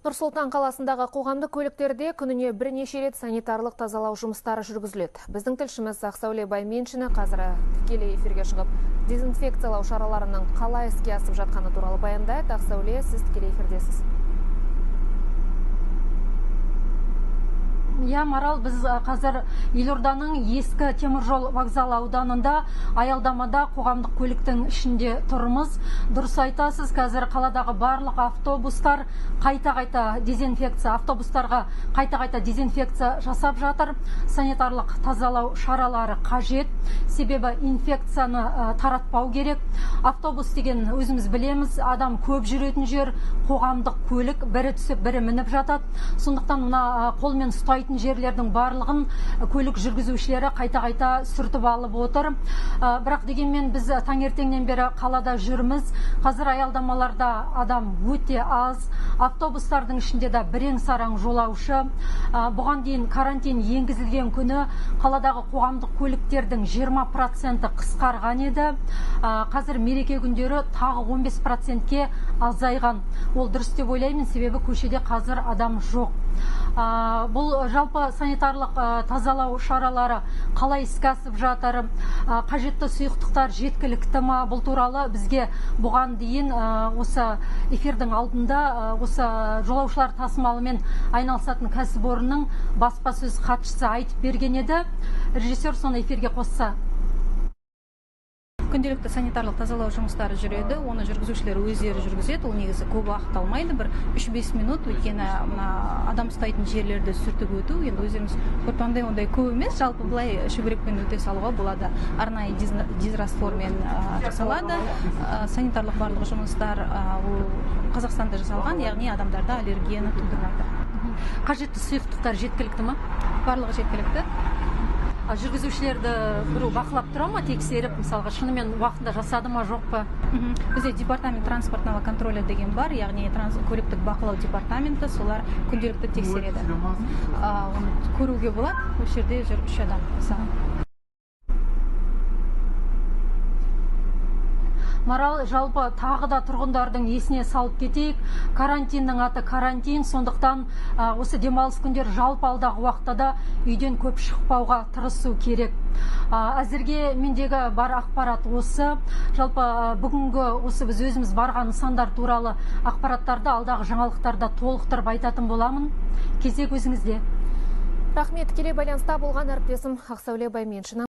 Нұр-Сұлтан қаласындағы қоғамдық көліктерде күніне бірнеше рет санитарлық тазалау жұмыстары жүргізіледі. Біздің тілшіміз Ақсәуле Байменшина қазір тікелей эфирге шығып, дезинфекциялау шараларының қалай іске асып жатқаны туралы баяндайды. Ақсәуле, сіз тікелей эфирдесіз. Марал, біз қазір Елорданың ескі теміржол вокзал ауданында аялдамада қоғамдық көліктің ішінде тұрмыз. Дұрыс айтасыз, қазір қаладағы барлық автобустар қайта-қайта автобустарға қайта-қайта дезинфекция жасап жатыр. Санитарлық тазалау шаралары қажет, себебі инфекцияны таратпау керек. Автобус деген өзіміз білеміз, адам көп жүретін жер, қоғамдық көлік, бірі түсіп, бірі мініп жатады. Сондықтан мына қолмен ұстайтын жерлердің барлығын көлік жүргізушілері қайта-қайта сүртіп алып отыр. Бірақ дегенмен біз таңертеңнен бері қалада жүрміз. Қазір аялдамаларда адам өте аз, автобустардың ішінде де бірең-сараң жолаушы. Бұған дейін карантин енгізілген күні қаладағы қоғамдық көліктердің 20% қысқарған еді. Қазір мереке күндері тағы 15%-ке азайған. Ол дұрыс деп ойлаймын, себебі көшеде қазір адам жоқ. Бұл жалпы санитарлық тазалау шаралары қалай іске асып жатыр, қажетті сұйықтықтар жеткілікті ма? Бұл туралы бізге бұған дейін осы эфирдің алдында осы жолаушылар тасымалымен айналысатын кәсіпорынның баспасөз хатшысы айтып берген еді. Режиссер соны эфирге қосса. Күнделікті санитарлық тазалау жұмыстары жүреді, оны жүргізушілер өздері жүргізеді. Ол негізі көп уақыт алмайды, бір 3-5 минут, өйткені адам ұстайтын жерлерді сүртіп өту, енді өздеріңіз көрпандай ондай көп емес, жалпы былай шүберекпен өте салуға болады. Арнайы дезраствормен жасалады. Санитарлық барлық жұмыстар Қазақстанда жасалған, яғни адамдарда аллергияны тудырмайды. Қажетті сұйықтықтар жеткілікті ма? Барлығы жеткілікті. Жүргізушілерді біру бақылап тұра ма, тексеріп, мысалға шынымен уақытында жасады ма, жоқ па? Бізде департамент транспортного контроля деген бар, яғни көліктік бақылау департаменті, солар күнделікті тексереді. Көруге болады, осы жерде жүр 3 адам. Марал, жалпы тағы да тұрғындардың есіне салып кетейік. Карантиннің аты карантин, сондықтан осы демалыс күндер жалпы алдағы уақытта да үйден көп шықпауға тырысу керек. Әзірге мендегі бар ақпарат осы. Жалпы бүгінгі осы біз өзіміз барған нысандар туралы ақпараттарды алдағы жаңалықтарда толықтырып айтатын боламын. Кезек өзіңізде. Рахмет, тікелей байланыста болған әріптесім Ақсәуле Байменшина.